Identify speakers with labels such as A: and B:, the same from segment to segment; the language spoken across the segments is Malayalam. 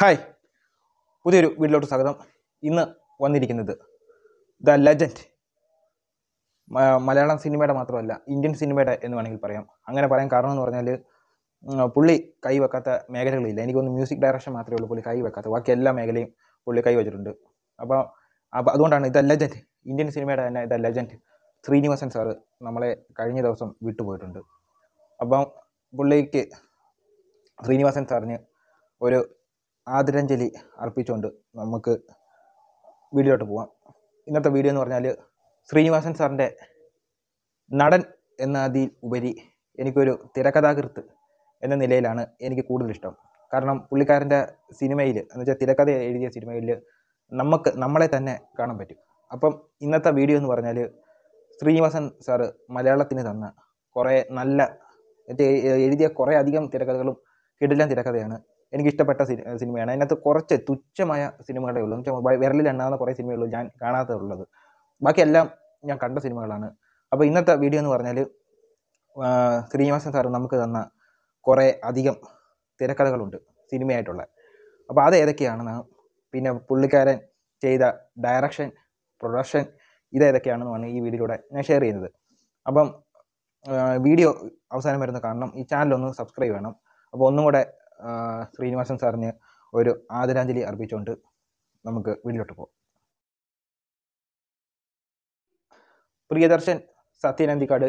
A: ഹായ്, പുതിയൊരു വീഡിയോയിലോട്ട് സ്വാഗതം. ഇന്ന് വന്നിരിക്കുന്നത് ദ ലെജൻഡ്, മലയാളം സിനിമയുടെ മാത്രമല്ല ഇന്ത്യൻ സിനിമയുടെ എന്ന് വേണമെങ്കിൽ പറയാം. അങ്ങനെ പറയാൻ കാരണം എന്ന് പറഞ്ഞാൽ പുള്ളി കൈവെക്കാത്ത മേഖലകളില്ല. എനിക്കൊന്ന് മ്യൂസിക് ഡയറക്ഷൻ മാത്രമേ ഉള്ളൂ പുള്ളി കൈവെക്കാത്ത, ബാക്കി എല്ലാ മേഖലയും പുള്ളി കൈവച്ചിട്ടുണ്ട്. അപ്പോൾ അതുകൊണ്ടാണ് ദ ലെജൻഡ്, ഇന്ത്യൻ സിനിമയുടെ തന്നെ ദ ലെജൻഡ് ശ്രീനിവാസൻ സാറ് നമ്മളെ കഴിഞ്ഞ ദിവസം വിട്ടുപോയിട്ടുണ്ട്. അപ്പം പുള്ളിക്ക്, ശ്രീനിവാസൻ സാറിന് ഒരു ആദരാഞ്ജലി അർപ്പിച്ചുകൊണ്ട് നമുക്ക് വീഡിയോട്ട് പോവാം. ഇന്നത്തെ വീഡിയോ എന്ന് പറഞ്ഞാൽ ശ്രീനിവാസൻ സാറിൻ്റെ നടൻ എന്നതിൽ ഉപരി എനിക്കൊരു തിരക്കഥാകൃത്ത് എന്ന നിലയിലാണ് എനിക്ക് കൂടുതലിഷ്ടം. കാരണം പുള്ളിക്കാരൻ്റെ സിനിമയിൽ എന്ന് വെച്ചാൽ തിരക്കഥ എഴുതിയ സിനിമയിൽ നമ്മളെ തന്നെ കാണാൻ പറ്റും. അപ്പം ഇന്നത്തെ വീഡിയോ എന്ന് പറഞ്ഞാൽ ശ്രീനിവാസൻ സാറ് മലയാളത്തിന് തന്ന കുറേ നല്ല എഴുതിയ കുറേ അധികം തിരക്കഥകളും കിടിലൻ തിരക്കഥയാണ്. എനിക്കിഷ്ടപ്പെട്ട സിനിമയാണ്. അതിനകത്ത് കുറച്ച് തുച്ഛമായ സിനിമകളേ ഉള്ളൂ. വിരലിൽ എണ്ണാവുന്ന കുറേ സിനിമയുള്ളൂ ഞാൻ കാണാത്തുള്ളത്. ബാക്കിയെല്ലാം ഞാൻ കണ്ട സിനിമകളാണ്. അപ്പോൾ ഇന്നത്തെ വീഡിയോ എന്ന് പറഞ്ഞാൽ ശ്രീനിവാസൻ സാറ് നമുക്ക് തന്ന കുറേ അധികം തിരക്കഥകളുണ്ട് സിനിമയായിട്ടുള്ള. അപ്പോൾ അത് ഏതൊക്കെയാണെന്ന്, പിന്നെ പുള്ളിക്കാരൻ ചെയ്ത ഡയറക്ഷൻ, പ്രൊഡക്ഷൻ, ഇതേതൊക്കെയാണെന്നാണ് ഈ വീഡിയോയിലൂടെ ഞാൻ ഷെയർ ചെയ്യുന്നത്. അപ്പം വീഡിയോ അവസാനം വരുന്ന കാണണം. ഈ ചാനലൊന്ന് സബ്സ്ക്രൈബ് ചെയ്യണം. അപ്പോൾ ഒന്നും കൂടെ ശ്രീനിവാസൻ സാറിന് ഒരു ആദരാഞ്ജലി അർപ്പിച്ചുകൊണ്ട് നമുക്ക് വീഡിയോട്ട് പോകാം. പ്രിയദർശൻ, സത്യൻ അന്തിക്കാട്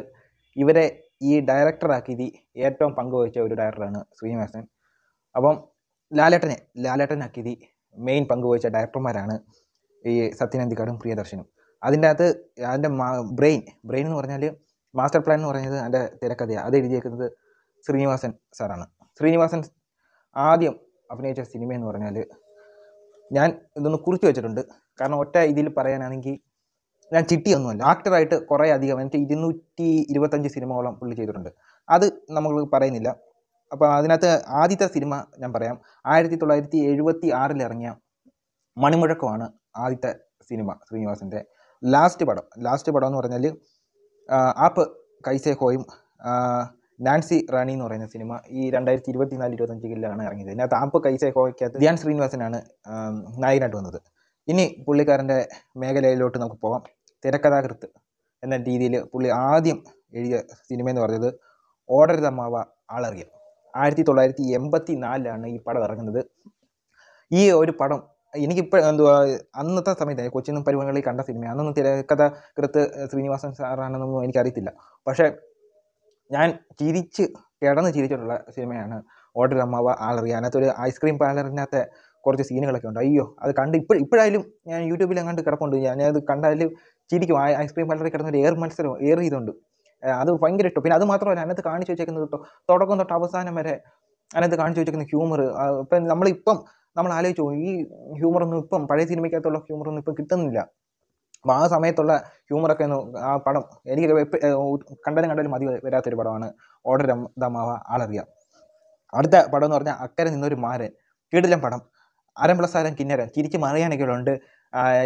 A: ഇവരെ ഈ ഡയറക്ടറാക്കിയത് ഏറ്റവും പങ്കുവഹിച്ച ഒരു ഡയറക്ടറാണ് ശ്രീനിവാസൻ. അപ്പം ലാലേട്ടനാക്കിയത് മെയിൻ പങ്കുവഹിച്ച ഡയറക്ടർമാരാണ് ഈ സത്യൻ അന്തിക്കാടും പ്രിയദർശനും. അതിൻ്റെ അകത്ത് അതിൻ്റെ ബ്രെയിൻ എന്ന് പറഞ്ഞാൽ മാസ്റ്റർ പ്ലാൻ എന്ന് പറയുന്നത് അതിൻ്റെ തിരക്കഥയാണ്. അത് എഴുതിയേക്കുന്നത് ശ്രീനിവാസൻ സാറാണ്. ശ്രീനിവാസൻ ആദ്യം അഭിനയിച്ച സിനിമ എന്ന് പറഞ്ഞാൽ ഞാൻ ഇതൊന്ന് കുറിച്ച് വെച്ചിട്ടുണ്ട്. കാരണം ഒറ്റ ഇതിൽ പറയാനാണെങ്കിൽ ഞാൻ ചിട്ടിയൊന്നുമല്ല, ആക്ടറായിട്ട് കുറേ അധികം എനിക്ക് 225 സിനിമകളോളം പുള്ളി ചെയ്തിട്ടുണ്ട്. അത് നമ്മൾ പറയുന്നില്ല. അപ്പോൾ അതിനകത്ത് ആദ്യത്തെ സിനിമ ഞാൻ പറയാം. 1976 ഇറങ്ങിയ മണിമുഴക്കമാണ് ആദ്യത്തെ സിനിമ. ശ്രീനിവാസൻ്റെ ലാസ്റ്റ് പടം എന്ന് പറഞ്ഞാൽ ആപ്പ് കൈസേ ഹോയും നാൻസി റാണി എന്ന് പറയുന്ന സിനിമ ഈ 2024-25 ഇറങ്ങിയത്. ഇതിനകത്ത് ആപ്പ് കൈസേ ഹോയ്ക്കകത്ത് ധ്യാൻ ശ്രീനിവാസനാണ് നായകനായിട്ട് വന്നത്. ഇനി പുള്ളിക്കാരൻ്റെ മേഖലയിലോട്ട് നമുക്ക് പോകാം. തിരക്കഥാകൃത്ത് എന്ന രീതിയിൽ പുള്ളി ആദ്യം എഴുതിയ സിനിമ എന്ന് പറഞ്ഞത് ഓടരുത് അമ്മാവ ആളറിയാം. 1984 ഈ പടം ഇറങ്ങുന്നത്. ഈ ഒരു പടം എനിക്കിപ്പോൾ അന്നത്തെ സമയത്ത് കൊച്ചിൻ പരിപാടികളിൽ കണ്ട സിനിമ. അന്നൊന്നും തിരക്കഥാകൃത്ത് ശ്രീനിവാസൻ സാറാണെന്നൊന്നും എനിക്കറിയത്തില്ല. പക്ഷേ ഞാൻ കിടന്ന് ചിരിച്ചിട്ടുള്ള സിനിമയാണ് ഓടരുത് അമ്മാവ ആളറിയാം. അതിനകത്തൊരു ഐസ്ക്രീം പാർലറിനകത്തെ കുറച്ച് സീനുകളൊക്കെ ഉണ്ട്. അയ്യോ, അത് കണ്ട് ഇപ്പോഴായാലും ഞാൻ യൂട്യൂബിൽ എങ്ങാണ്ട് കിടപ്പുണ്ട്. ഞാനത് കണ്ടാലും ചിരിക്കും. ഐസ്ക്രീം പാർലറിൽ കിടന്നൊരു ഏർ ചെയ്തുകൊണ്ട് അത് ഭയങ്കര ഇഷ്ടം. പിന്നെ അത് മാത്രമല്ല, അതിനകത്ത് കാണിച്ചു വെച്ചേക്കുന്നത് തുടക്കം തൊട്ട് അവസാനം വരെ അതിനകത്ത് കാണിച്ചു വെച്ചേക്കുന്ന ഹ്യൂമർ. ഇപ്പം നമ്മൾ ആലോചിച്ചു പോകും, ഈ ഹ്യൂമറൊന്നും ഇപ്പം പഴയ സിനിമയ്ക്കകത്തുള്ള ഹ്യൂമറൊന്നും ഇപ്പം കിട്ടുന്നില്ല. അപ്പോൾ ആ സമയത്തുള്ള ഹ്യൂമറൊക്കെ ആ പടം എനിക്ക് കണ്ടാലും മതി വരാത്തൊരു പടമാണ് ഓടരുത് അമ്മാവ ആളറിയാം. അടുത്ത പടം എന്ന് പറഞ്ഞാൽ അക്കരെ നിന്നൊരു മാരൻ, കിടിലൻ പടം. അരംപ്ലസാരം കിന്നരൻ, ചിരിച്ച് മറിയാനൊക്കെ ഉണ്ട്.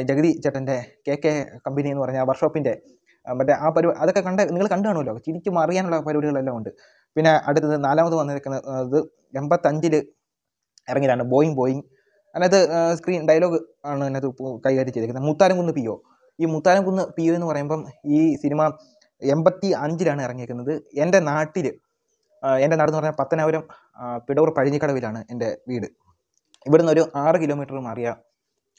A: ജഗതി ചേട്ടൻ്റെ KK കമ്പനി എന്ന് പറഞ്ഞ വർക്ക്ഷോപ്പിൻ്റെ മറ്റേ ആ അതൊക്കെ നിങ്ങൾ കണ്ടു കാണുമല്ലോ. ചിരിച്ച് മറിയാനുള്ള പരിപാടികളെല്ലാം ഉണ്ട്. പിന്നെ അടുത്തത് നാലാമത് വന്നിരിക്കുന്നത് 85 ഇറങ്ങിയതാണ് ബോയിങ്. അതിനകത്ത് സ്ക്രീൻ ഡയലോഗ് ആണ് അതിനകത്ത് കൈകാര്യം ചെയ്തിരിക്കുന്നത്. മുത്താരംകുന്ന് PO. ഈ മുത്താരംകുന്ന് PO എന്ന് പറയുമ്പം ഈ സിനിമ 85 ഇറങ്ങിയിരിക്കുന്നത്. എൻ്റെ നാട് എന്ന് പറഞ്ഞാൽ പത്തനാപുരം പിടൂർ പഴഞ്ഞിക്കടവിലാണ് എൻ്റെ വീട്. ഇവിടുന്ന് ഒരു 6 കിലോമീറ്റർ മാറിയ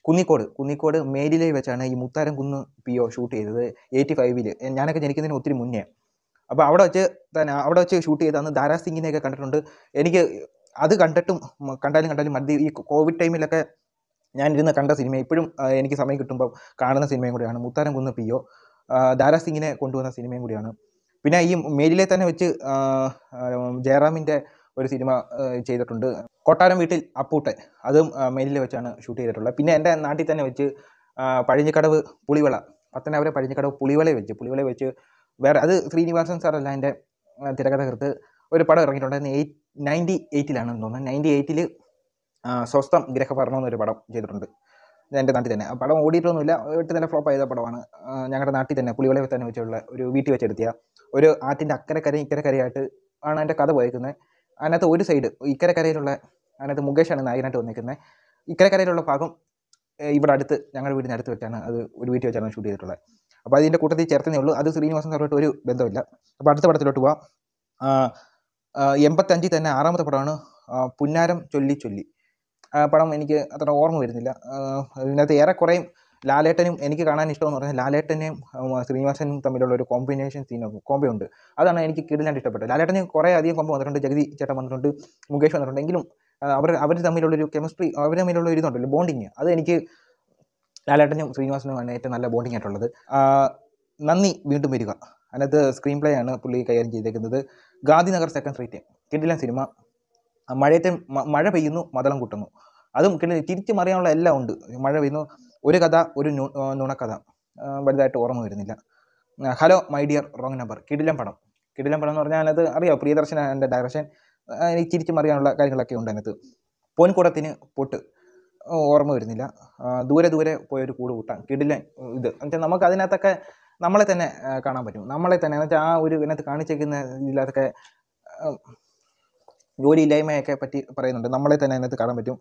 A: കുന്നിക്കോട് മേലിലേ വെച്ചാണ് ഈ മുത്താരംകുന്ന് PO ഷൂട്ട് ചെയ്തത്. 85 ഞാനൊക്കെ ജനിക്കുന്നതിന് ഒത്തിരി മുന്നേ. അപ്പോൾ അവിടെ വെച്ച് ഷൂട്ട് ചെയ്ത് അന്ന് ദാരാ സിംഗിനെയൊക്കെ കണ്ടിട്ടുണ്ട്. എനിക്ക് അത് കണ്ടാലും മതി. ഈ കോവിഡ് ടൈമിലൊക്കെ ഞാനിരുന്ന് കണ്ട സിനിമ. ഇപ്പോഴും എനിക്ക് സമയം കിട്ടുമ്പോൾ കാണുന്ന സിനിമയും കൂടിയാണ് മുത്താരംകുന്ന് PO. ദാരാ സിംഗിനെ കൊണ്ടുവന്ന സിനിമയും കൂടിയാണ്. പിന്നെ ഈ മേലിലെ തന്നെ വെച്ച് ജയറാമിൻ്റെ ഒരു സിനിമ ചെയ്തിട്ടുണ്ട്, കൊട്ടാരം വീട്ടിൽ അപ്പൂട്ടൻ. അതും മേലിൽ വെച്ചാണ് ഷൂട്ട് ചെയ്തിട്ടുള്ളത്. പിന്നെ എൻ്റെ നാട്ടിൽ തന്നെ വെച്ച് പഴഞ്ഞിക്കടവ് പുളിവള, പത്തനാപുരം പഴഞ്ഞിക്കടവ് പുളിവള വെച്ച് വേറെ, അത് ശ്രീനിവാസൻ സാറല്ല എൻ്റെ തിരക്കഥാകൃത്ത്, ഒരു പടം ഇറങ്ങിയിട്ടുണ്ടായിരുന്നു. 98 തോന്നുന്നത്. 98 സ്വസ്ഥം ഗ്രഹഭരണം എന്നൊരു പടം ചെയ്തിട്ടുണ്ട് എൻ്റെ നാട്ടിൽ തന്നെ. ആ പടം ഓടിയിട്ടൊന്നുമില്ല, തന്നെ ഫ്ലോപ്പ് ചെയ്ത പടമാണ്. ഞങ്ങളുടെ നാട്ടിൽ തന്നെ പുളിവളയിൽ തന്നെ വെച്ചുള്ള ഒരു വീട്ടിൽ വെച്ചെടുത്തിയ ഒരു ആറ്റിൻ്റെ അക്കരക്കരയും ഇക്കരക്കരയായിട്ട് ആണ് എൻ്റെ കഥ പോയിരിക്കുന്നത്. അതിനകത്ത് ഒരു സൈഡ് ഇക്കരക്കരയിലുള്ള അതിനകത്ത് മുകേഷാണ് നായകനായിട്ട് വന്നിരിക്കുന്നത്. ഇക്കരക്കരയിലുള്ള ഭാഗം ഇവിടെ അടുത്ത് ഞങ്ങളുടെ വീടിന് അടുത്ത് വെച്ചാണ് അത് ഒരു വീട്ടിൽ വെച്ചാണ് ഷൂട്ട് ചെയ്തിട്ടുള്ളത്. അപ്പോൾ അതിൻ്റെ കൂട്ടത്തിൽ ചേർത്തേ ഉള്ളൂ. അത് ശ്രീനിവാസൻ സാറുമായിട്ട് ഒരു ബന്ധമില്ല. അപ്പോൾ അടുത്ത പടത്തിലോട്ട് പോവാം. 85 തന്നെ 6ാമത്തെ പടമാണ് പുന്നാരം ചൊല്ലി. ആ പടം എനിക്ക് അത്ര ഓർമ്മ വരുന്നില്ല. ഇതിനകത്ത് ഏറെക്കുറേയും ലാലേട്ടനും എനിക്ക് കാണാൻ ഇഷ്ടമെന്ന് പറഞ്ഞാൽ ലാലേട്ടനെയും ശ്രീനിവാസനും തമ്മിലുള്ള ഒരു കോമ്പിനേഷൻ കോമ്പോ ഉണ്ട്. അതാണ് എനിക്ക് കിടിലായിട്ട് ഇഷ്ടപ്പെട്ടത്. ലാലേട്ടന് കുറേ അധികം കോമ്പോ വന്നിട്ടുണ്ട്, ജഗതി ചേട്ടൻ വന്നിട്ടുണ്ട്, മുകേഷ് വന്നിട്ടുണ്ട്. എങ്കിലും അവർ തമ്മിലുള്ളൊരു കെമിസ്ട്രി, അവർ തമ്മിലുള്ള ഒരു ഇതുണ്ടല്ലോ, ബോണ്ടിങ്, അത് എനിക്ക് ലാലേട്ടനും ശ്രീനിവാസനുമാണ് ഏറ്റവും നല്ല ബോണ്ടിങ് ആയിട്ടുള്ളത്. നന്ദി വീണ്ടും വരിക, അതിനകത്ത് സ്ക്രീൻ പ്ലേ ആണ് പുള്ളി കൈകാര്യം ചെയ്തേക്കുന്നത്. ഗാന്ധിനഗർ സെക്കൻഡ് സ്ട്രീറ്റ്, കിടിലൻ സിനിമ. മഴ പെയ്യുന്നു, മതളം കൂട്ടുന്നു, അതും തിരിച്ചു മറിയാനുള്ള എല്ലാം ഉണ്ട്. മഴ പെയ്യുന്നു, ഒരു കഥ, ഒരു നുണക്കഥ, വലുതായിട്ട് ഓർമ്മ വരുന്നില്ല. Hello my dear wrong number, കിടിലൻ പടം എന്ന് പറഞ്ഞാൽ അതിനകത്ത് അറിയാം പ്രിയദർശന എൻ്റെ ഡയറക്ഷൻ, എനിക്ക് തിരിച്ചു മറിയാനുള്ള കാര്യങ്ങളൊക്കെ ഉണ്ട് അതിനകത്ത്. പൊൻകുടത്തിന് പൊട്ട്, ഓർമ്മ വരുന്നില്ല. ദൂരെ പോയൊരു കൂട് കൂട്ടാൻ, കിടിലൻ ഇത്. എന്നുവെച്ചാൽ നമുക്ക് അതിനകത്തൊക്കെ നമ്മളെ തന്നെ കാണാൻ പറ്റും. നമ്മളെ തന്നെ എന്ന് വെച്ചാൽ ആ ഒരു ഇതിനകത്ത് കാണിച്ചേക്കുന്ന ഇതിലൊക്കെ ജോലിയില്ലായ്മയൊക്കെ പറ്റി പറയുന്നുണ്ട്. നമ്മളെ തന്നെ അതിനകത്ത് കാണാൻ പറ്റും.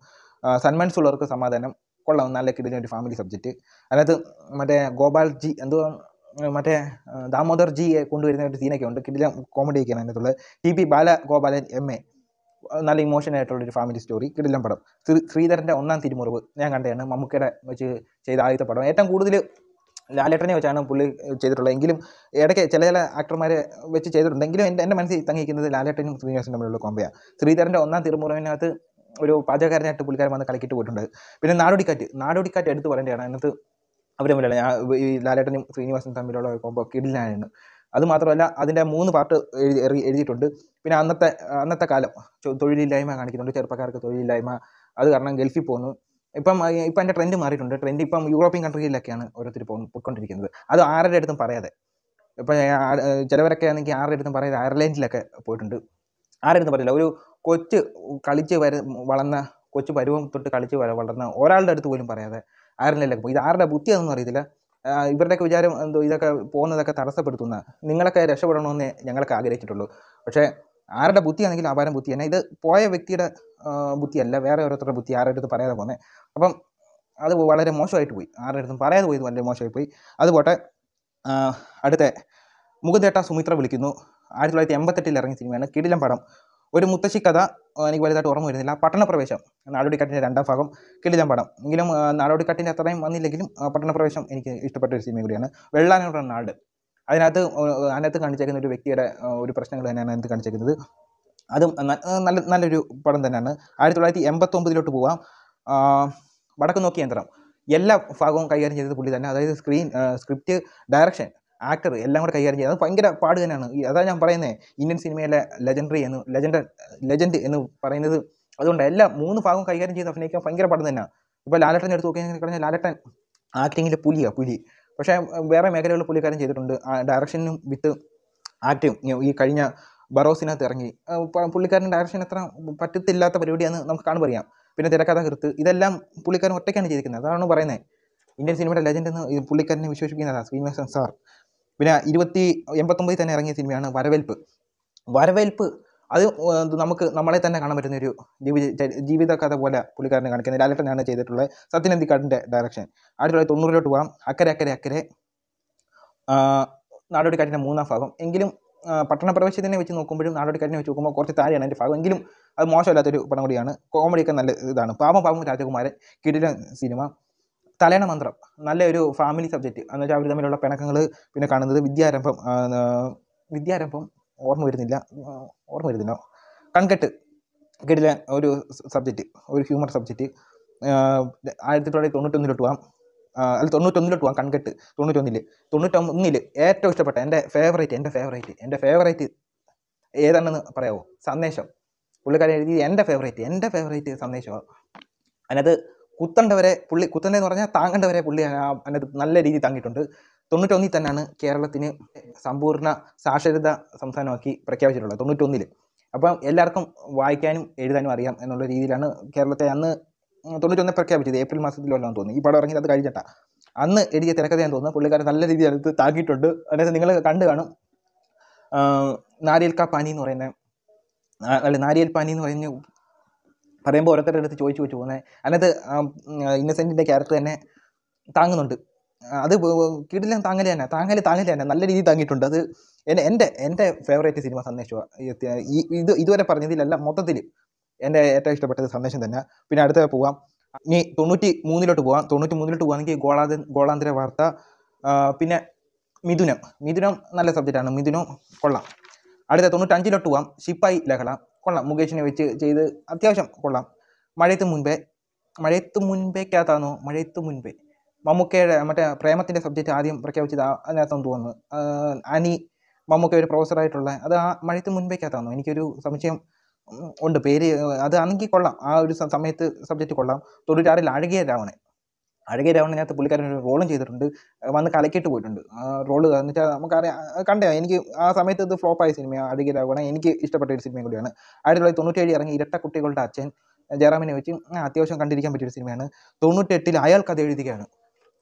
A: സന്മനസ്സുള്ളവർക്ക് സമാധാനം, കൊള്ളാം, നല്ല കിടിലൻ ഒരു ഫാമിലി സബ്ജക്റ്റ്. അതിനകത്ത് മറ്റേ ഗോപാൽജി മറ്റേ ദാമോദർ ജിയെ കൊണ്ടുവരുന്ന ഒരു സീനൊക്കെ ഉണ്ട്. കിടിലൻ കോമഡിയൊക്കെയാണ് അതിനകത്തുള്ളത്. TP ബാലഗോപാലൻ MA, നല്ല ഇമോഷണൽ ആയിട്ടുള്ളൊരു ഫാമിലി സ്റ്റോറി, കിടിലൻ പടം. ശ്രീധരൻ്റെ ഒന്നാം തിരുമുറിവ് ഞാൻ കണ്ടതാണ്, മമ്മൂക്കയുടെ വെച്ച് ചെയ്ത ആദ്യത്തെ പടം. ഏറ്റവും കൂടുതൽ ലാലേട്ടനെ വെച്ചാണ് പുള്ളി ചെയ്തിട്ടുള്ളത്. എങ്കിലും ഇടയ്ക്ക് ചില ആക്ടർമാരെ വെച്ച് ചെയ്തിട്ടുണ്ടെങ്കിലും എൻ്റെ മനസ്സിൽ തങ്ങിയിരിക്കുന്നത് ലാലേട്ടനും ശ്രീനിവാസനും തമ്മിലുള്ള കോമ്പയാണ്. ശ്രീധരൻ്റെ ഒന്നാം തിരുമുറിവിനകത്ത് ഒരു പാചകക്കാരനായിട്ട് പുള്ളിക്കാരൻ വന്ന് കളിക്കിട്ട് പോയിട്ടുണ്ട്. പിന്നെ നാടോടിക്കാറ്റ് എടുത്ത് പറയേണ്ടതാണ്. അതിനകത്ത് അവർ തമ്മിലുള്ള ഈ ലാലേട്ടനും ശ്രീനിവാസനും തമ്മിലുള്ള കോമ്പോ കിടിലാണ്. അതുമാത്രമല്ല അതിൻ്റെ 3 പാർട്ട് എഴുതിയിട്ടുണ്ട്. പിന്നെ അന്നത്തെ കാലം തൊഴിലില്ലായ്മ കാണിക്കുന്നുണ്ട്, ചെറുപ്പക്കാർക്ക് തൊഴിലില്ലായ്മ, അത് കാരണം ഗൾഫിൽ പോകുന്നു. ഇപ്പം എൻ്റെ ട്രെൻഡ് മാറിയിട്ടുണ്ട്. ട്രെൻഡ് ഇപ്പം യൂറോപ്യൻ കൺട്രിയിലൊക്കെയാണ് ഓരോരുത്തർ പോയിക്കൊണ്ടിരിക്കുന്നത്. അത് ആരുടെ അടുത്തും പറയാതെ. ഇപ്പം ചിലവരൊക്കെ ആണെങ്കിൽ ആരുടെ അടുത്തും പറയാതെ അയർലൻഡിലൊക്കെ പോയിട്ടുണ്ട്. ആരുടെ അടുത്തും പറയില്ല. ഒരു കൊച്ച് കളിച്ച് വളർന്ന കൊച്ചു പരുവം തൊട്ട് കളിച്ച് വളർന്ന ഒരാളുടെ അടുത്ത് പോലും പറയാതെ അയർലൻഡിലൊക്കെ പോയി. ഇത് ആരുടെ ബുദ്ധിയാണെന്നൊന്നും അറിയത്തില്ല. ഇവരുടെയൊക്കെ വിചാരം എന്തോ ഇതൊക്കെ പോകുന്നതൊക്കെ തടസ്സപ്പെടുത്തുന്ന, നിങ്ങളൊക്കെ രക്ഷപ്പെടണമെന്ന് ഞങ്ങളൊക്കെ ആഗ്രഹിച്ചിട്ടുള്ളൂ. പക്ഷേ ആരുടെ ബുദ്ധിയാണെങ്കിലും അപാരം ബുദ്ധി തന്നെ. ഇത് പോയ വ്യക്തിയുടെ ബുദ്ധിയല്ല, വേറെ ഓരോരുത്തരുടെ ബുദ്ധി, ആരുടെ അടുത്ത് പറയാതെ പോകുന്നത്. അപ്പം അത് വളരെ മോശമായിട്ട് പോയി. ആരുടെ അടുത്തും പറയാതെ പോയത് വളരെ മോശമായി പോയി. അതുപോട്ടെ. അടുത്ത മുകുന്ദേട്ട സുമിത്ര വിളിക്കുന്നു, 1988 ഇറങ്ങിയ സിനിമയാണ്, കിടിലൻ പടം. ഒരു മുത്തശ്ശി കഥ, എനിക്ക് വലുതായിട്ട് ഓർമ്മ വരുന്നില്ല. പട്ടണപ്രവേശം, നാടോടിക്കാറ്റിൻ്റെ 2ാം ഭാഗം, കിടിലൻ പടം. എങ്കിലും നാടോടിക്കാറ്റിൻ്റെ അത്രയും വന്നില്ലെങ്കിലും പട്ടണപ്രവേശം എനിക്ക് ഇഷ്ടപ്പെട്ട ഒരു സിനിമ കൂടിയാണ്. വെള്ളാനൂർ നാട്, അതിനകത്ത് കാണിച്ചേക്കുന്ന ഒരു വ്യക്തിയുടെ ഒരു പ്രശ്നങ്ങൾ തന്നെയാണ് അതിനകത്ത് കാണിച്ചേക്കുന്നത്. അതും നല്ലൊരു പടം തന്നെയാണ്. 1989 പോവാം. വടക്ക് നോക്കി യന്ത്രം, എല്ലാ ഭാഗവും കൈകാര്യം ചെയ്തത് പുള്ളി തന്നെ. അതായത് സ്ക്രിപ്റ്റ്, ഡയറക്ഷൻ, ആക്ടർ എല്ലാം കൂടെ കൈകാര്യം ചെയ്യുന്നത് ഭയങ്കര പാട് തന്നെയാണ്. അതാണ് ഞാൻ പറയുന്നത്, ഇന്ത്യൻ സിനിമയിലെ ലെജൻഡ് എന്ന് പറയുന്നത്. അതുകൊണ്ട് എല്ലാ 3 ഭാഗവും കൈകാര്യം ചെയ്ത് അഭിനയിക്കാൻ ഭയങ്കര പാട് തന്നെയാണ്. ഇപ്പോൾ ലാലേട്ടൻ എടുത്ത് നോക്കിക്കഴിഞ്ഞാൽ ലാലേട്ടൻ ആക്ടിങ്ങിൽ പുലി. പക്ഷേ വേറെ മേഖലകളിൽ പുള്ളിക്കാരൻ ചെയ്തിട്ടുണ്ട്. ഡയറക്ഷനും വിത്ത് ആക്ടിങ് ഈ കഴിഞ്ഞ ബറോസിനകത്ത് ഇറങ്ങി പുള്ളിക്കാരൻ ഡയറക്ഷൻ അത്ര പറ്റത്തില്ലാത്ത പരിപാടിയാണ് നമുക്ക് കാണുമ്പോൾ അറിയാം. പിന്നെ തിരക്കഥാകൃത്ത്, ഇതെല്ലാം പുള്ളിക്കാരൻ ഒറ്റയ്ക്കാണ് ചെയ്തിരിക്കുന്നത്. അതാണ് പറയുന്നത്, ഇന്ത്യൻ സിനിമയുടെ ലെജൻഡ് എന്ന് പുള്ളിക്കാരനെ വിശേഷിപ്പിക്കുന്നതാണ് ശ്രീനിവാസൻ സാർ. പിന്നെ 89 തന്നെ ഇറങ്ങിയ സിനിമയാണ് വരവേൽപ്പ്. അത് നമ്മളെ തന്നെ കാണാൻ പറ്റുന്ന ഒരു ജീവിത കഥ പോലെ പുള്ളിക്കാരനെ കാണിക്കുന്നത്. ലാലേട്ടനാണ് ചെയ്തിട്ടുള്ളത്. സത്യൻ അന്തിക്കാടിൻ്റെ ഡയറക്ഷൻ. 1990 പോവാം. അക്കരെ നാടോടിക്കാറ്റിൻ്റെ 3ാം ഭാഗം. എങ്കിലും പട്ടണപ്രവേശത്തിനെ വെച്ച് നോക്കുമ്പോഴും നാടോടിക്കാറ്റിനെ വെച്ച് നോക്കുമ്പോൾ കുറച്ച് താഴെയാണ് അതിൻ്റെ ഭാഗം. എങ്കിലും അത് മോശമല്ലാത്തൊരു പടം കൂടിയാണ്. കോമഡിയൊക്കെ നല്ല ഇതാണ്. പാവം രാജകുമാരൻ, കിടിലൻ സിനിമ. തലേണ മന്ത്രം, നല്ലൊരു ഫാമിലി സബ്ജക്റ്റ്. എന്ന് വെച്ചാൽ അവർ തമ്മിലുള്ള പിണക്കങ്ങൾ. പിന്നെ കാണുന്നത് വിദ്യാരംഭം ഓർമ്മ വരുന്നില്ല. കൺകെട്ട്, കിടിലൻ ഒരു സബ്ജക്റ്റ്, ഒരു ഹ്യൂമർ സബ്ജക്റ്റ്. 1991 പോവാം. 91 പോവാം. കൺകെട്ട് 91 ഏറ്റവും ഇഷ്ടപ്പെട്ട എൻ്റെ ഫേവറേറ്റ് ഏതാണെന്ന് പറയാമോ? സന്ദേശം. പുള്ളിക്കാരൻ എഴുതി എൻ്റെ ഫേവറേറ്റ് സന്ദേശമാണ്. അതിനകത്ത് കുത്തണ്ടെന്ന് പറഞ്ഞാൽ താങ്ങേണ്ടവരെ പുള്ളി അതിനകത്ത് നല്ല രീതിയിൽ താങ്ങിയിട്ടുണ്ട്. 91 തന്നെയാണ് കേരളത്തിന് സമ്പൂർണ്ണ സാക്ഷരത സംസ്ഥാനമാക്കി പ്രഖ്യാപിച്ചിട്ടുള്ളത്. 91. അപ്പം എല്ലാവർക്കും വായിക്കാനും എഴുതാനും അറിയാം എന്നുള്ള രീതിയിലാണ് കേരളത്തെ അന്ന് 91 പ്രഖ്യാപിച്ചത്. ഏപ്രിൽ മാസത്തിലല്ലോ തോന്നുന്നു. ഈ പടം ഇറങ്ങിയത് അത് കഴിഞ്ഞിട്ടാണ്. അന്ന് എഴുതിയ തിരക്കഥയാന്ന് തോന്നുന്നു. പുള്ളിക്കാരൻ നല്ല രീതിയിൽ അടുത്ത് താങ്ങിയിട്ടുണ്ട്. അതിനകത്ത് നിങ്ങൾ കണ്ടു കാണും. നാരിയൽ പാനി എന്ന് പറയുന്ന പറയുമ്പോൾ ഓരോരുത്തരുടെ അടുത്ത് ചോദിച്ചു വെച്ച് പോകുന്നത്. അതിനകത്ത് ഇന്നസെൻറ്റിൻ്റെ ക്യാരക്ടർ തന്നെ താങ്ങുന്നുണ്ട്. അത് കിടിലൻ താങ്ങൽ തന്നെ നല്ല രീതിയിൽ താങ്ങിയിട്ടുണ്ട്. അത് എൻ്റെ ഫേവറേറ്റ് സിനിമ സന്ദേശമാണ്. ഇതുവരെ പറഞ്ഞതിലല്ല മൊത്തത്തിൽ എൻ്റെ ഏറ്റവും ഇഷ്ടപ്പെട്ടത് സന്ദേശം തന്നെ. പിന്നെ അടുത്ത പോവാം, ഇനി 93 പോവാം. 93 പോവാണെങ്കിൽ ഗോളാന്തര വാർത്ത, പിന്നെ മിഥുനം നല്ല സബ്ജക്റ്റാണ്, മിഥുനം കൊള്ളാം. അടുത്ത 95 പോവാം, ശിപ്പായി ലഹള കൊള്ളാം, മുകേഷിനെ വെച്ച് ചെയ്ത് അത്യാവശ്യം കൊള്ളാം. മഴയത്ത് മുൻപേ മമ്മൂക്കയുടെ മറ്റേ പ്രേമത്തിൻ്റെ സബ്ജക്റ്റ് ആദ്യം പ്രഖ്യാപിച്ചത് അതിനകത്തെന്ന് തോന്നുന്നു. അനി മമ്മൂക്ക ഒരു പ്രൊഫസറായിട്ടുള്ള അത് ആ മഴയത്ത് മുൻപേക്കകത്താണോ, എനിക്കൊരു സംശയം ഉണ്ട്. പേര് അത് ആണെങ്കിൽ കൊള്ളാം, ആ ഒരു സമയത്ത് സബ്ജക്റ്റ് കൊള്ളാം. 96 അഴകിയ രാവണനകത്ത് പുള്ളിക്കാരൻ ഒരു റോളും ചെയ്തിട്ടുണ്ട്, വന്ന് കലക്കിയിട്ട് പോയിട്ടുണ്ട് റോള്. എന്നുവെച്ചാൽ നമുക്കറിയാം, കണ്ടേ, എനിക്ക് ആ സമയത്ത് ഇത് ഫ്ലോപ്പായ സിനിമയാണ് അഴകിയ രാവണൻ. എനിക്ക് ഇഷ്ടപ്പെട്ട ഒരു സിനിമയും കൂടിയാണ്. 1997 ഇറങ്ങി ഇരട്ട കുട്ടികളുടെ അച്ഛൻ, ജയറാമിനെ വെച്ച് അത്യാവശ്യം കണ്ടിരിക്കാൻ പറ്റിയൊരു സിനിമയാണ്. 98 അയാൾ കഥ എഴുതുകയാണ്.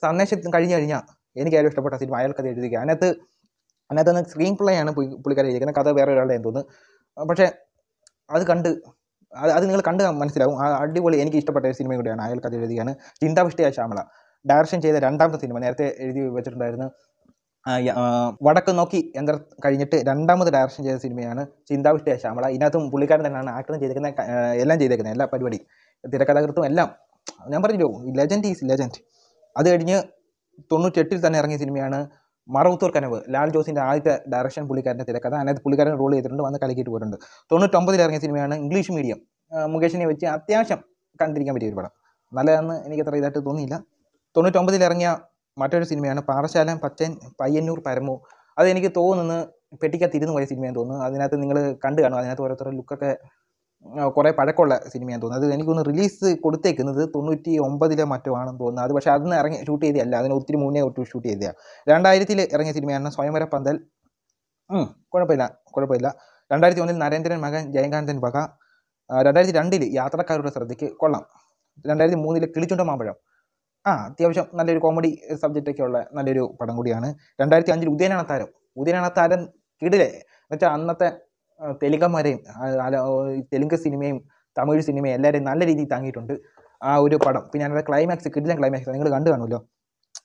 A: സന്ദേശം കഴിഞ്ഞ് കഴിഞ്ഞാൽ എനിക്ക് ഏറ്റവും ഇഷ്ടപ്പെട്ട സിനിമ അയാൾ കഥ എഴുതുക. അതിനകത്ത് സ്ക്രീൻ പ്ലേ ആണ് പുള്ളിക്കാരൻ എഴുതിയിരിക്കുന്നത്, കഥ വേറെ ഒരാളുടെ എന്ന് തോന്നുന്നു. പക്ഷേ അത് നിങ്ങൾ കണ്ട് മനസ്സിലാവും. അടിപൊളി, എനിക്ക് ഇഷ്ടപ്പെട്ട ഒരു സിനിമയും കൂടിയാണ് അയാൾ കഥ എഴുതുകയാണ്. ചിന്താവിഷ്ടയായ ശ്യാമള ഡയറക്ഷൻ ചെയ്ത രണ്ടാമത്തെ സിനിമ, നേരത്തെ എഴുതി വെച്ചിട്ടുണ്ടായിരുന്നു വടക്ക് നോക്കി യന്ത്രം കഴിഞ്ഞിട്ട് രണ്ടാമത് ഡയറക്ഷൻ ചെയ്ത സിനിമയാണ് ചിന്താവിഷ്ടയായ ശ്യാമള. ഇതിനകത്തും പുള്ളിക്കാരൻ തന്നെയാണ് ആക്ടറും ചെയ്തേക്കുന്നത്, എല്ലാം ചെയ്തേക്കുന്നത്, എല്ലാ പരിപാടി, തിരക്കഥാകൃത്തും എല്ലാം. ഞാൻ പറഞ്ഞല്ലോ, ലെജൻഡ് ഈസ് ലെജൻഡ്. അത് കഴിഞ്ഞ് 98 തന്നെ ഇറങ്ങിയ സിനിമയാണ് മറവത്തൂർ കനവ്, ലാൽ ജോസിൻ്റെ ആദ്യത്തെ ഡയറക്ഷൻ, പുള്ളിക്കാരൻ്റെ തിരക്കഥ. അതിനകത്ത് പുള്ളിക്കാരൻ റോൾ ചെയ്തിട്ടുണ്ട്, വന്ന് കലക്കിയിട്ട് പോയിട്ടുണ്ട്. 99 ഇറങ്ങിയ സിനിമയാണ് ഇംഗ്ലീഷ് മീഡിയം, മുകേഷിനെ വെച്ച് അത്യാവശ്യം കണ്ടിരിക്കാൻ പറ്റിയ ഒരു പടം, നല്ലതെന്ന് എനിക്ക് അത്ര ഇതായിട്ട് തോന്നിയില്ല. 99 ഇറങ്ങിയ മറ്റൊരു സിനിമയാണ് പാറശാല പയ്യന്നൂർ പരമു. അത് എനിക്ക് തോന്നുന്നു പെട്ടിക്കകത്തിരുന്ന് പോയ സിനിമയെന്ന് തോന്നുന്നു. അതിനകത്ത് നിങ്ങൾ കണ്ടു കാണും, അതിനകത്ത് ഓരോരുത്തരുടെ ലുക്കൊക്കെ കുറേ പഴക്കമുള്ള സിനിമയാന്ന് തോന്നുന്നു. അത് എനിക്കൊന്ന് റിലീസ് കൊടുത്തേക്കുന്നത് 99 മറ്റോ ആണെന്ന് തോന്നുന്നു. അത് പക്ഷേ അതിന് ഇറങ്ങി ഷൂട്ട് ചെയ്തതല്ല, അതിന് ഒത്തിരി മുന്നേ ഷൂട്ട് ചെയ്തതാണ്. 2000 ഇറങ്ങിയ സിനിമയാണ് സ്വയംവര പന്തൽ, കുഴപ്പമില്ല. 2001 നരേന്ദ്രൻ മകൻ ജയകാന്തൻ വക. 2002 യാത്രക്കാരുടെ ശ്രദ്ധയ്ക്ക് കൊള്ളാം. 2003 കിളിച്ചുണ്ട മാമ്പഴം, അത്യാവശ്യം നല്ലൊരു കോമഡി സബ്ജക്റ്റൊക്കെ ഉള്ള നല്ലൊരു പടം കൂടിയാണ്. 2005 ഉദയനാണത്താരം കിടിലെ, എന്നുവെച്ചാൽ അന്നത്തെ തെലുങ്കന്മാരെയും തെലുങ്ക് സിനിമയും തമിഴ് സിനിമയും എല്ലാവരെയും നല്ല രീതിയിൽ താങ്ങിയിട്ടുണ്ട് ആ ഒരു പടം. പിന്നെ അതിൻ്റെ ക്ലൈമാക്സ്, കിടിലൻ ക്ലൈമാക്സ്, നിങ്ങൾ കണ്ടു കാണുമല്ലോ.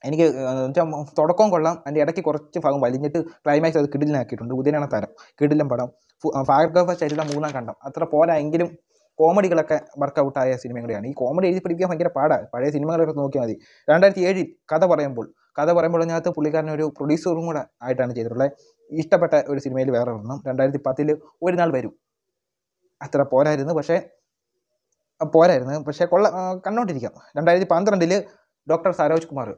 A: എനിക്ക് വെച്ചാൽ തുടക്കവും കൊള്ളാം, അതിൻ്റെ ഇടയ്ക്ക് കുറച്ച് ഭാഗം വലിഞ്ഞിട്ട് ക്ലൈമാക്സ് അത് കിടിലനാക്കിയിട്ടുണ്ട്. ഉദയനാണത്താരം കിടിലൻ പടം. ഭാർഗവ ചരിത മൂന്നാം കണ്ടം അത്ര പോരാ, എങ്കിലും കോമഡികളൊക്കെ വർക്കൗട്ടായ സിനിമയും കൂടിയാണ്. ഈ കോമഡി എഴുതി പിടിക്കാൻ ഭയങ്കര പാടാണ്, പഴയ സിനിമകളൊക്കെ നോക്കിയാൽ മതി. 2007 കഥ പറയുമ്പോൾ അതിനകത്ത് പുള്ളിക്കാരൻ ഒരു പ്രൊഡ്യൂസറും കൂടെ ആയിട്ടാണ് ചെയ്തിട്ടുള്ളത്. ഇഷ്ടപ്പെട്ട ഒരു സിനിമയിൽ വേറെ ഒരെണ്ണം. 2010 ഒരു നാൾ വരും, അത്ര പോരായിരുന്നു, പക്ഷേ കണ്ടോണ്ടിരിക്കാം. 2012 ഡോക്ടർ സരോജ് കുമാർ,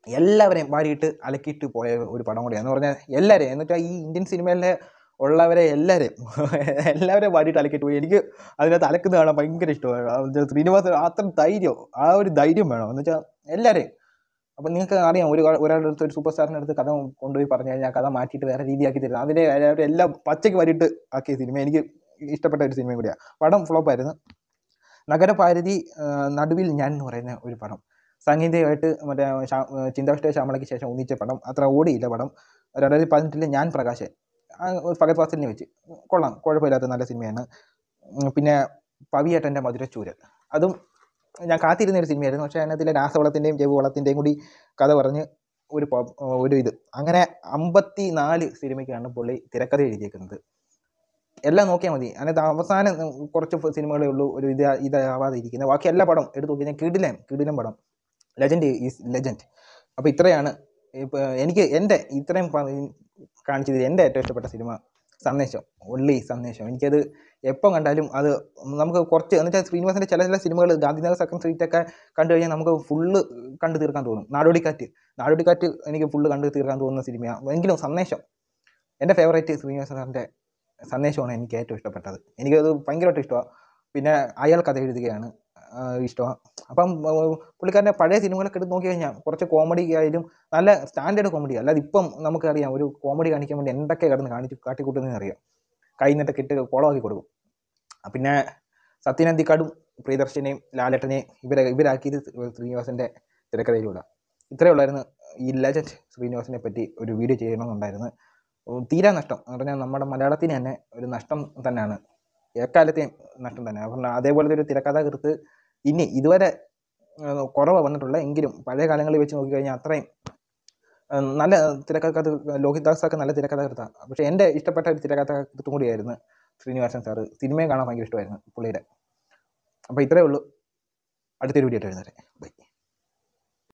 A: എല്ലാവരെയും വാരിയിട്ട് അലക്കിയിട്ട് പോയ ഒരു പടം കൂടിയാണ്. എന്ന് പറഞ്ഞാൽ എല്ലാവരെയും, എന്നുവെച്ചാൽ ഈ ഇന്ത്യൻ സിനിമയിലെ ഉള്ളവരെ എല്ലാവരെയും വാരിയിട്ട് അലക്കിയിട്ട് പോയി. എനിക്ക് അതിനകത്ത് അലക്കുന്നത് കാണാൻ ഭയങ്കര ഇഷ്ടമാണ്. ശ്രീനിവാസൻ അത്ര ധൈര്യം, ആ ഒരു ധൈര്യം വേണം, എന്ന് വെച്ചാൽ എല്ലാവരെയും. അപ്പം നിങ്ങൾക്ക് അറിയാം, ഒരാളുടെ അടുത്ത്, ഒരു സൂപ്പർ സ്റ്റാറിൻ്റെ അടുത്ത് കഥ കൊണ്ടുപോയി പറഞ്ഞു കഴിഞ്ഞാൽ കഥ മാറ്റിയിട്ട് വേറെ രീതിയാക്കി തരുന്നത്, അതിനെ എല്ലാം പച്ചയ്ക്ക് വാരിയിട്ട് ആക്കിയ സിനിമ. എനിക്ക് ഇഷ്ടപ്പെട്ട ഒരു സിനിമയും കൂടിയാണ്. പടം ഫ്ലോപ്പായിരുന്നു. നഗരഭാരതി നടുവിൽ ഞാൻ എന്ന് പറയുന്ന ഒരു പടം, സംഗീതമായിട്ട് മറ്റേ ചിന്താവിഷ്ട ശ്യാമളയ്ക്ക് ശേഷം ഒന്നിച്ച പടം, അത്ര ഓടിയില്ല പടം. 2018 ഞാൻ പ്രകാശൻ, ഫഹദ് ഫാസിലിനെ വെച്ച് കൊള്ളാം, കുഴപ്പമില്ലാത്ത നല്ല സിനിമയാണ്. പിന്നെ പവിയേട്ടൻ്റെ മധുരച്ചൂരൽ, അതും ഞാൻ കാത്തിരുന്നൊരു സിനിമയായിരുന്നു. പക്ഷേ അതിനകത്തിലെ രാസവളത്തിൻ്റെയും ജൈവവളത്തിൻ്റെയും കൂടി കഥ പറഞ്ഞ് ഒരു ഇത് അങ്ങനെ 54 സിനിമയ്ക്കാണ് പുള്ളി തിരക്കഥ എഴുതിയേക്കുന്നത്. എല്ലാം നോക്കിയാൽ മതി. അതിനകത്ത് അവസാനം കുറച്ച് സിനിമകളേ ഉള്ളൂ ഒരു ഇതാവാതെ ഇരിക്കുന്നത്. ബാക്കി എല്ലാ പടം എടുത്ത് നോക്കിയാൽ കിടിലൻ പടം, ലെജൻഡ് ഈസ് ലെജൻഡ്. അപ്പോൾ ഇത്രയാണ് എനിക്ക് ഇത്രയും കാണിച്ചതിൽ എൻ്റെ ഏറ്റവും ഇഷ്ടപ്പെട്ട സിനിമ സന്ദേശം, സന്ദേശം. എനിക്കത് എപ്പം കണ്ടാലും അത് നമുക്ക് കുറച്ച്, എന്ന് വെച്ചാൽ ശ്രീനിവാസൻ്റെ ചില സിനിമകൾ, ഗാന്ധിനഗർ സെക്കൻഡ് സ്ട്രീറ്റൊക്കെ കണ്ടു കഴിഞ്ഞാൽ നമുക്ക് ഫുള്ള് കണ്ടു തീർക്കാൻ തോന്നും. നാടോടിക്കാറ്റ് എനിക്ക് ഫുള്ള് കണ്ടു തീർക്കാൻ തോന്നുന്ന സിനിമയാണ്. എങ്കിലും സന്ദേശം എൻ്റെ ഫേവറേറ്റ്, ശ്രീനിവാസൻ സാറിൻ്റെ സന്ദേശമാണ് എനിക്ക് ഏറ്റവും ഇഷ്ടപ്പെട്ടത്. എനിക്കത് ഭയങ്കരമായിട്ട് ഇഷ്ടമാണ്. പിന്നെ അയാൾ കഥ എഴുതുകയാണ് ഇഷ്ടമാണ്. അപ്പം പുള്ളിക്കാരൻ്റെ പഴയ സിനിമകളൊക്കെ എടുത്ത് നോക്കി കഴിഞ്ഞാൽ കുറച്ച് കോമഡി ആയാലും നല്ല സ്റ്റാൻഡേർഡ് കോമഡി, അല്ലാതെ ഇപ്പം നമുക്കറിയാം ഒരു കോമഡി കാണിക്കാൻ വേണ്ടി എന്തൊക്കെ കാട്ടിക്കൂട്ടുന്നതെന്ന് അറിയാം, കൈ നിന്നൊക്കെ ഇട്ട് കുളമാക്കി കൊടുക്കും. പിന്നെ സത്യനന്ദിക്കാടും പ്രിയദർശനെയും ലാലേട്ടനെയും ഇവരാക്കിയത് ശ്രീനിവാസൻ്റെ തിരക്കഥയിലൂടെ. ഇത്രയേ ഉള്ളായിരുന്നു ഈ ലെജൻഡ് ശ്രീനിവാസനെ പറ്റി ഒരു വീഡിയോ ചെയ്യണമെന്നുണ്ടായിരുന്നു. തീരാ നഷ്ടം എന്ന് പറഞ്ഞാൽ നമ്മുടെ മലയാളത്തിന് തന്നെ ഒരു നഷ്ടം തന്നെയാണ് എക്കാലത്തെയും നഷ്ടം തന്നെ. അപ്പം അതേപോലത്തെ ഒരു തിരക്കഥാകൃത്ത് ഇനി ഇതുവരെ കുറവ് വന്നിട്ടുള്ള എങ്കിലും പഴയ കാലങ്ങളിൽ വെച്ച് നോക്കിക്കഴിഞ്ഞാൽ അത്രയും നല്ല തിരക്കഥാകൃത്ത് ലോഹിത് ദാസൊക്കെ നല്ല തിരക്കഥാകൃത്താണ്. പക്ഷേ എൻ്റെ ഇഷ്ടപ്പെട്ട ഒരു തിരക്കഥാകൃത്തും കൂടിയായിരുന്നു ശ്രീനിവാസൻ സാറ്. സിനിമയും കാണാൻ ഭയങ്കര ഇഷ്ടമായിരുന്നു പുള്ളിയുടെ. അപ്പോൾ ഇത്രയേ ഉള്ളൂ. അടുത്തൊരു വീഡിയോ ആയിട്ട് വരുന്നത്. ബൈ.